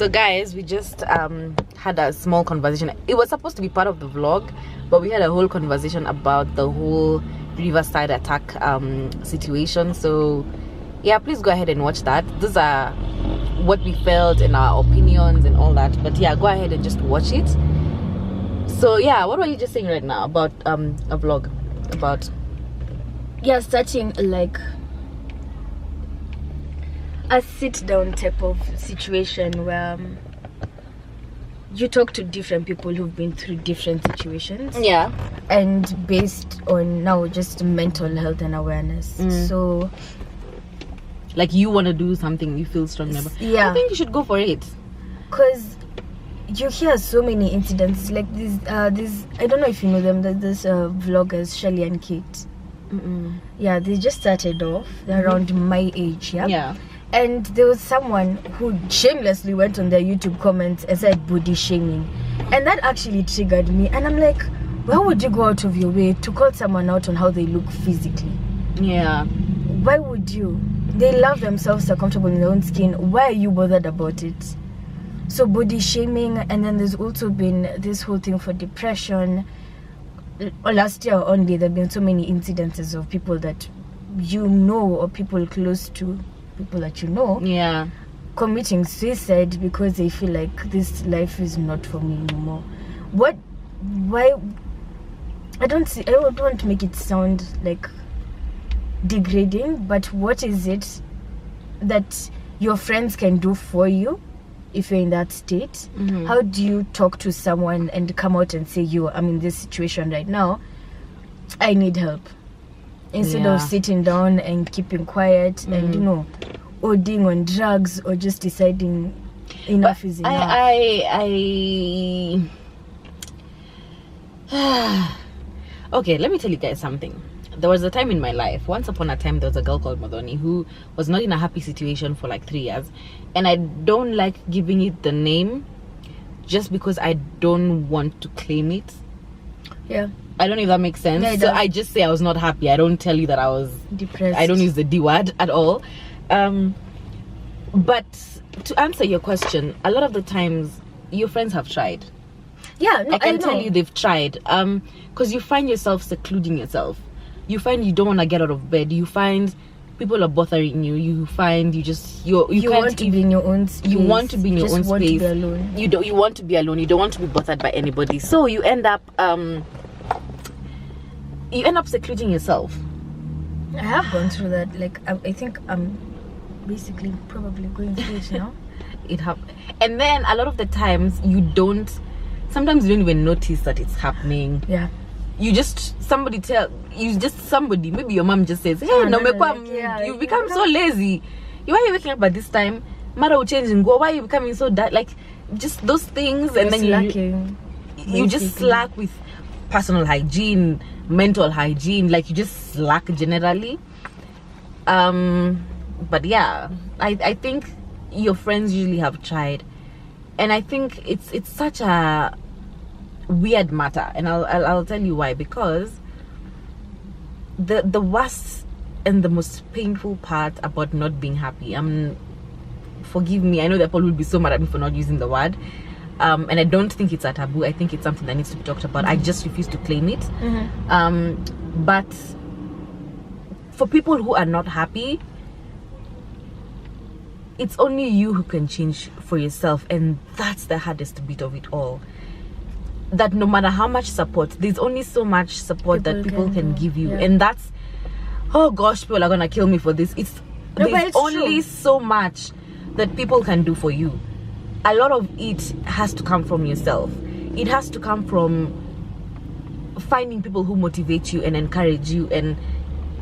So guys, we just had a small conversation. It was supposed to be part of the vlog, but we had a whole conversation about the whole Riverside attack situation. So yeah, please go ahead and watch that. These are what we felt and our opinions and all that. But yeah, go ahead and just watch it. So yeah, what were you just saying right now about a vlog about? Yeah, starting like a sit down type of situation where you talk to different people who've been through different situations. Yeah. And based on now just mental health and awareness. So like you want to do something you feel strongly about. Yeah. I think you should go for it. Because you hear so many incidents like these I don't know if you know them, there's vloggers Shelly and Kate. Yeah, they just started off. They're around my age. Yeah. And there was someone who shamelessly went on their YouTube comments and said body shaming, and that actually triggered me. And I'm like, why would you go out of your way to call someone out on how they look physically? Yeah. Why would you? They love themselves, are comfortable in their own skin. Why are you bothered about it? So body shaming. And then there's also been this whole thing for depression. Last year only, there have been so many incidences of people that you know, or people close to people that you know, yeah, committing suicide because they feel like this life is not for me anymore. Why? I don't want to make it sound like degrading, but what is it that your friends can do for you if you're in that state? How do you talk to someone and come out and say, I'm in this situation right now, I need help, instead of sitting down and keeping quiet and ODing on drugs or just deciding enough is enough? Okay, let me tell you guys something. There was a time in my life, once upon a time, there was a girl called Madoni who was not in a happy situation for like 3 years. And I don't like giving it the name just because I don't want to claim it. Yeah. I don't know if that makes sense. Yeah, so I just say I was not happy. I don't tell you that I was depressed. I don't use the D word at all. But to answer your question, a lot of the times your friends have tried. Yeah, no, I can tell you they've tried. Because you find yourself secluding yourself. You find you don't want to get out of bed. You find people are bothering you. You find you want to be in your own space. You want to be in your own want space. To be alone. You want to be alone. You don't want to be bothered by anybody. So you end up secluding yourself. I have gone through that. Like I think I'm basically probably going through it now. And then a lot of the times sometimes you don't even notice that it's happening. Yeah. Somebody, maybe your mom just says, hey, you've become so lazy. Why are you waking up at this time? Mara changing go. Why are you becoming so like just those things? And then you just slack with personal hygiene, mental hygiene, like you just slack generally. But yeah, I think your friends usually have tried, and I think it's such a weird matter, and I'll tell you why. Because the worst and the most painful part about not being happy, forgive me, I know that people will be so mad at me for not using the word, and I don't think it's a taboo. I think it's something that needs to be talked about. I just refuse to claim it. But for people who are not happy, it's only you who can change for yourself, and that's the hardest bit of it all. That no matter how much support, there's only so much support that people can give you, and that's, oh gosh, people are gonna kill me for this. There's only so much that people can do for you. A lot of it has to come from yourself. It has to come from finding people who motivate you and encourage you, and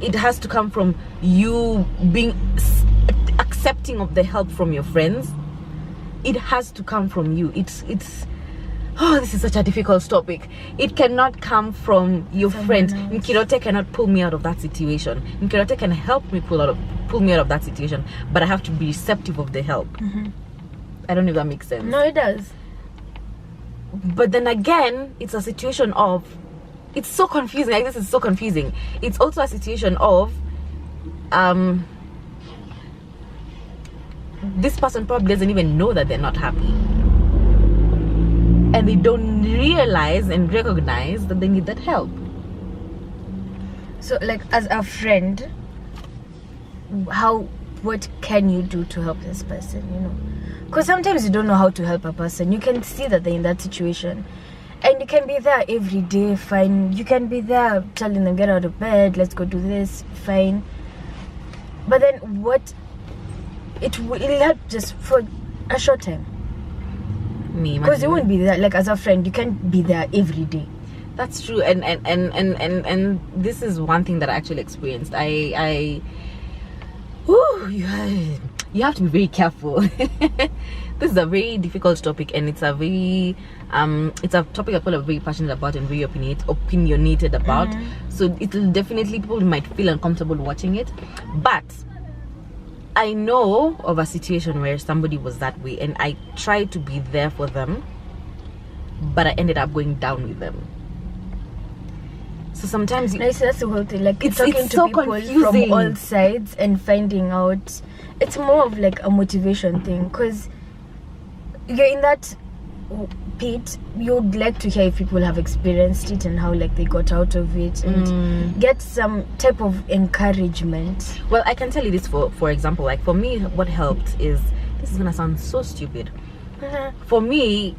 it has to come from you being accepting of the help from your friends. It has to come from you. It's this is such a difficult topic. It cannot come from your friend. Nkirote cannot pull me out of that situation. Nkirote can help me pull me out of that situation, but I have to be receptive of the help. I don't know if that makes sense. No, it does. But then again, it's a situation of, it's so confusing. Like, this is so confusing. It's also a situation of this person probably doesn't even know that they're not happy, and they don't realize and recognize that they need that help. So like, as a friend, what can you do to help this person, you know? Because sometimes you don't know how to help a person. You can see that they're in that situation, and you can be there every day, fine. You can be there telling them, get out of bed, let's go do this, fine. But then it'll help just for a short time. Because you won't be there, like, as a friend, you can't be there every day. That's true. And this is one thing that I actually experienced. You have to be very careful. This is a very difficult topic, and it's a topic that people are very passionate about and very opinionated about. So it'll definitely, people might feel uncomfortable watching it. But I know of a situation where somebody was that way, and I tried to be there for them, but I ended up going down with them. So sometimes that's the whole thing. Like, it's talking to so people confusing. From all sides and finding out. It's more of like a motivation thing, because you're in that pit. You'd like to hear if people have experienced it and how, like, they got out of it, and get some type of encouragement. Well, I can tell you this, for example, like, for me, what helped is, this is gonna sound so stupid. For me,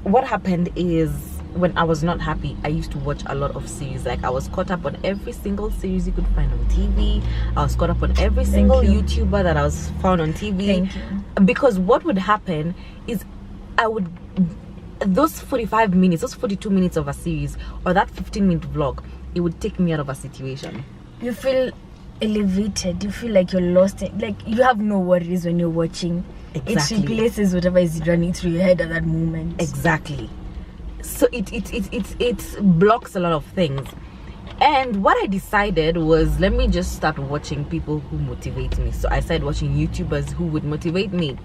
what happened is, when I was not happy, I used to watch a lot of series. Like, I was caught up on every single series you could find on TV. I was caught up on every single YouTuber that I was found on TV. Because what would happen is, those 45 minutes, those 42 minutes of a series, or that 15-minute vlog, it would take me out of a situation. You feel elevated. You feel like you're lost. Like, you have no worries when you're watching. Exactly. It replaces whatever is running through your head at that moment. Exactly. So it blocks a lot of things. And what I decided was, let me just start watching people who motivate me. So I started watching YouTubers who would motivate me,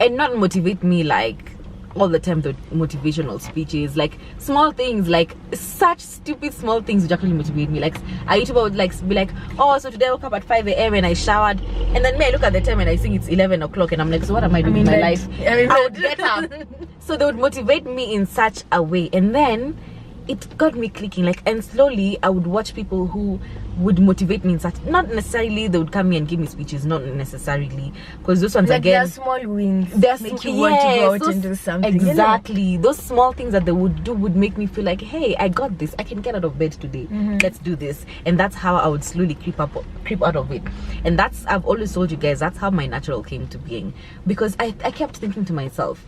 and not motivate me like all the time, the motivational speeches, like small things, like such stupid small things which actually motivate me. Like, a YouTuber would be like, oh, so today I woke up at 5 a.m. and I showered, and then I look at the time and I think it's 11 o'clock, and I'm like, so what am I doing in my life? I would get up. So they would motivate me in such a way, and then it got me clicking, like, and slowly I would watch people who would motivate me in such, not necessarily they would come here and give me speeches, not necessarily, because those ones, like, again, they're small wins, they make you want to go out and do something. Exactly, you know? Those small things that they would do would make me feel like, hey, I got this, I can get out of bed today, let's do this. And that's how I would slowly creep out of it. And that's, I've always told you guys, that's how my natural came to being, because I kept thinking to myself,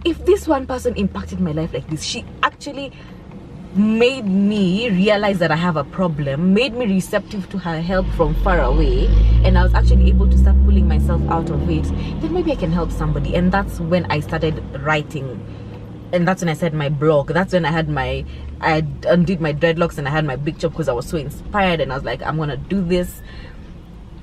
if this one person impacted my life like this, she actually made me realize that I have a problem, made me receptive to her help from far away, and I was actually able to start pulling myself out of it, then maybe I can help somebody. And that's when I started writing, and that's when I started my blog. That's when I undid my dreadlocks and I had my big chop, because I was so inspired, and I was like, I'm gonna do this.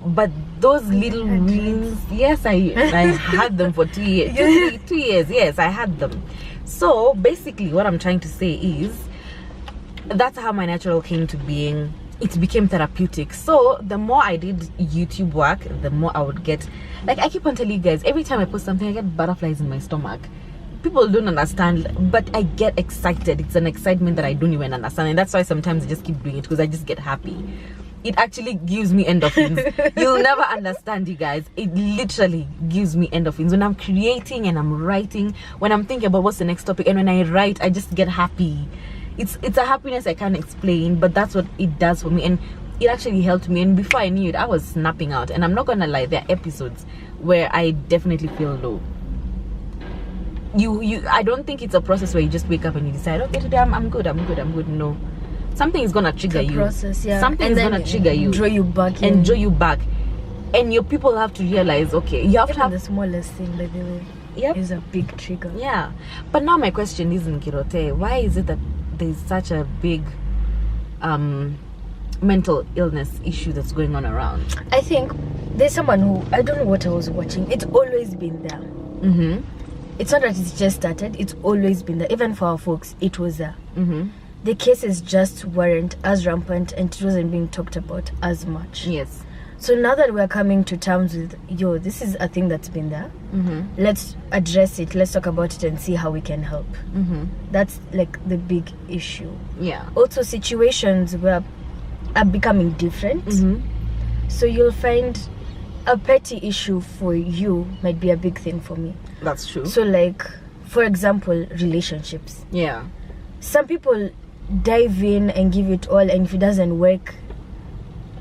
But those little wins, yes, I had them for 2 years. 2 years, yes, I had them. So basically what I'm trying to say is, that's how my natural came to being. It became therapeutic. So the more I did YouTube work, the more I would get, like, I keep on telling you guys, every time I post something, I get butterflies in my stomach. People don't understand, but I get excited. It's an excitement that I don't even understand, and that's why sometimes I just keep doing it, because I just get happy. It actually gives me endorphins. You'll never understand, you guys. It literally gives me endorphins when I'm creating and I'm writing, when I'm thinking about what's the next topic, and when I write, I just get happy. It's a happiness I can't explain, but that's what it does for me, and it actually helped me. And before I knew it, I was snapping out. And I'm not gonna lie, there are episodes where I definitely feel low. I don't think it's a process where you just wake up and you decide, okay, today I'm good. No, something is gonna trigger you. Process, yeah. Something is gonna trigger you, draw you back, and your people have to realize, okay, you have to have the smallest thing, by the way. Yep. Is a big trigger. Yeah. But now my question is, Nkirote, why is it that there's such a big mental illness issue that's going on around? I think there's someone who, I don't know what I was watching, it's always been there. It's not that it's just started, it's always been there. Even for our folks, it was there. The cases just weren't as rampant, and it wasn't being talked about as much. Yes. So now that we're coming to terms with, this is a thing that's been there. Let's address it. Let's talk about it and see how we can help. That's like the big issue. Yeah. Also, situations are becoming different. So you'll find a petty issue for you might be a big thing for me. That's true. So like, for example, relationships. Yeah. Some people dive in and give it all, and if it doesn't work,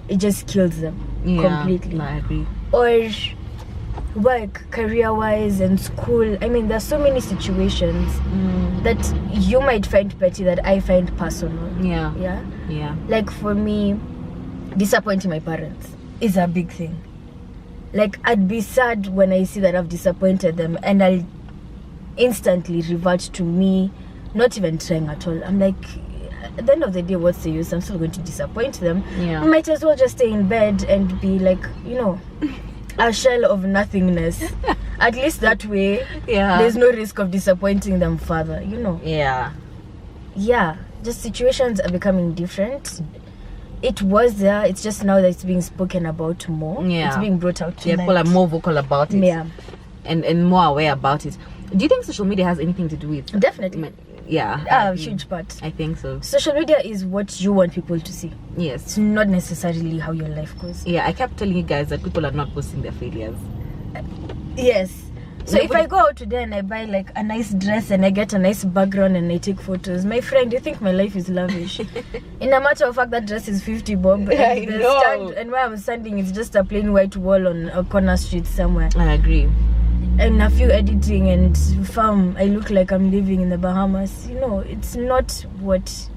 it just kills them completely. I agree. Or work, career-wise, and school. I mean, there's so many situations that you might find petty that I find personal. Yeah. Like for me, disappointing my parents is a big thing. Like, I'd be sad when I see that I've disappointed them, and I'll instantly revert to me not even trying at all. I'm like, at the end of the day, what's the use? I'm still going to disappoint them. I might as well just stay in bed and be like, a shell of nothingness. At least that way, there's no risk of disappointing them further, Yeah, just situations are becoming different. It was there, it's just now that it's being spoken about more. It's being brought out to people are more vocal about it. And more aware about it. Do you think social media has anything to do with? Definitely. Yeah. A huge part. I think so. Social media is what you want people to see. Yes. It's not necessarily how your life goes. Yeah, I kept telling you guys that people are not posting their failures. Yes. So if I go out today and I buy like a nice dress and I get a nice background and I take photos, my friend, you think my life is lavish? In a matter of fact, that dress is 50 bob. I know. And where I'm standing, it's just a plain white wall on a corner street somewhere. I agree. And a few editing and I look like I'm living in the Bahamas. It's not what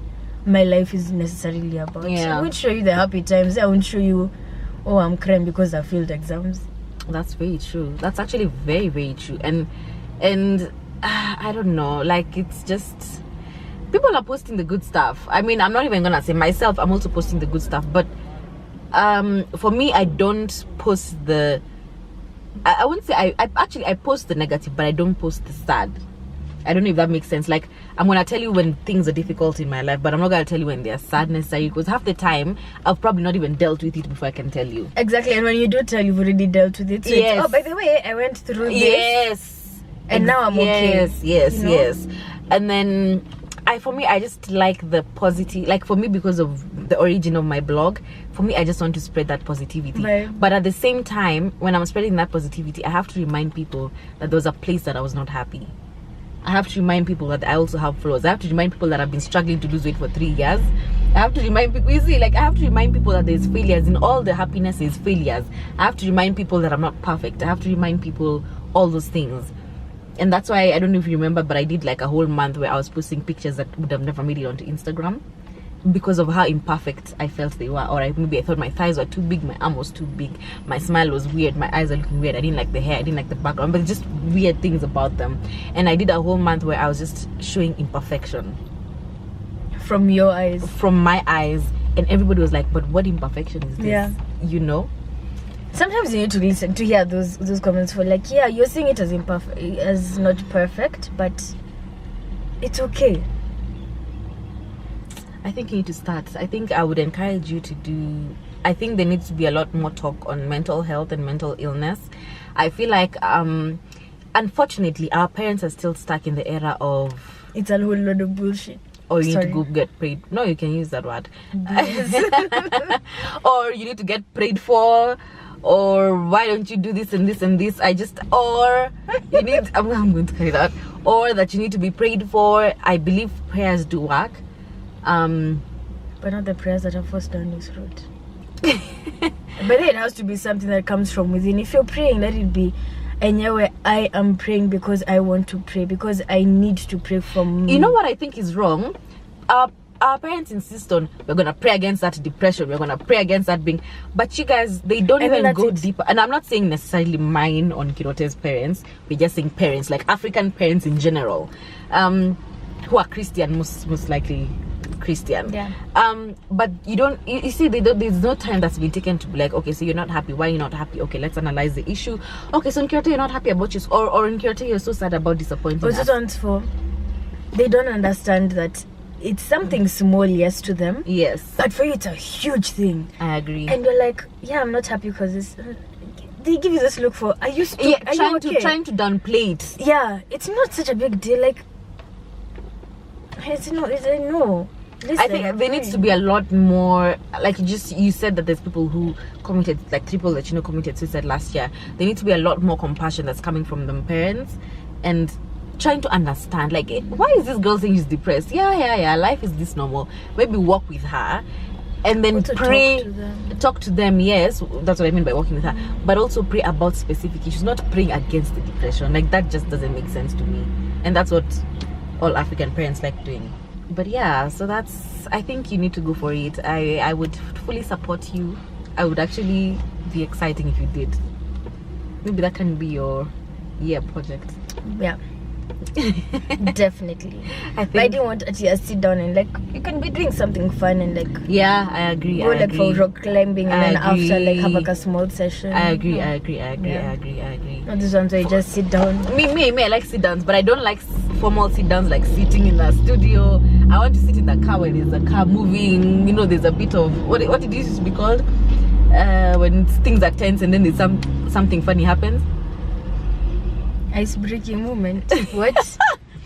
my life is necessarily about. I won't show you the happy times. I won't show you, I'm crying because I failed exams. That's very true. That's actually very, very true. And I don't know, like, it's just, people are posting the good stuff. I mean, I'm not even gonna say myself, I'm also posting the good stuff, but for me, I don't post I wouldn't say I post the negative, but I don't post the sad. I don't know if that makes sense. Like, I'm gonna tell you when things are difficult in my life, but I'm not gonna tell you when they're sad necessarily, because half the time I've probably not even dealt with it before I can tell you. Exactly. And when you do tell, you've already dealt with it. So yes. By the way, I went through this. Yes. And now I'm okay. Yes. And then for me, I just like the positive, like for me, because of the origin of my blog, for me, I just want to spread that positivity. Right. But at the same time, when I'm spreading that positivity, I have to remind people that there was a place that I was not happy. I have to remind people that I also have flaws. I have to remind people that I've been struggling to lose weight for 3 years. I have to remind people, I have to remind people that there's failures. In all the happiness is failures. I have to remind people that I'm not perfect. I have to remind people all those things. And that's why, I don't know if you remember, but I did like a whole month where I was posting pictures that would have never made it onto Instagram because of how imperfect I felt they were. Or maybe I thought my thighs were too big, my arm was too big, my smile was weird, my eyes are looking weird, I didn't like the hair, I didn't like the background, but just weird things about them. And I did a whole month where I was just showing imperfection. From your eyes. From my eyes. And everybody was like, but what imperfection is this? Yeah. Sometimes you need to listen to hear those comments for like, yeah, you're seeing it as imperfect, as not perfect, but it's okay. I think you need to start. I think I would encourage you to do. I think there needs to be a lot more talk on mental health and mental illness. I feel like, unfortunately, our parents are still stuck in the era of it's a whole lot of bullshit. Or you need to go get prayed. No, you can use that word. Or you need to get prayed for. Or why don't you do this and this and this? Or you need, I'm going to carry that. Or that you need to be prayed for. I believe prayers do work. But not the prayers that are forced down your throat. But then it has to be something that comes from within. If you're praying, let it be. And yeah, I am praying because I want to pray, because I need to pray from me. You know what I think is wrong? Our parents insist on, we're going to pray against that depression, we're going to pray against that being, but you guys, they don't even go deeper. And I'm not saying necessarily mine on Nkirote's parents, we're just saying parents, like African parents in general, who are Christian, most likely Christian. Yeah. But you see, there's no time that's been taken to be like, okay, so you're not happy, why are you not happy? Okay, let's analyze the issue. Okay, so Nkirote, you're not happy about this, or Nkirote, you're so sad about disappointing us. They don't understand that it's something small, yes, to them. Yes. But for you, it's a huge thing. I agree. And you're like, yeah, I'm not happy because this. They give you this look for, are you stupid? Yeah, trying to downplay it. Yeah, it's not such a big deal. Like, it's no. Listen, I think there needs to be a lot more, like you said that there's people who committed, like 3 people that committed suicide last year. There needs to be a lot more compassion that's coming from them parents, and trying to understand, like, why is this girl saying she's depressed? Yeah, life is this normal. Maybe walk with her, and then also pray, talk to them. Yes, that's what I mean by walking with her, but also pray about specific issues, not praying against the depression. Like, that just doesn't make sense to me, and that's what all African parents like doing. But yeah, so that's, I think you need to go for it. I would fully support you. I would actually be exciting if you did. Maybe that can be your year project. Yeah. Definitely. I think, but I didn't want to sit down and, like, you can be doing something fun and, like, yeah, I agree. Go for rock climbing and then after, like, have like a small session. I agree. Not this ones where you just sit down. Me, I like sit downs, but I don't like formal sit downs, like sitting in a studio. I want to sit in the car when there's a car moving. There's a bit of what it used to be called when things are tense and then there's something funny happens. Ice-breaking moment. What?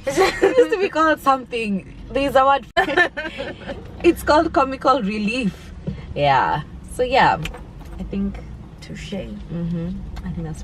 It used to be called something. There's a word. It's called comical relief. Yeah. So yeah, I think touche. I think that's.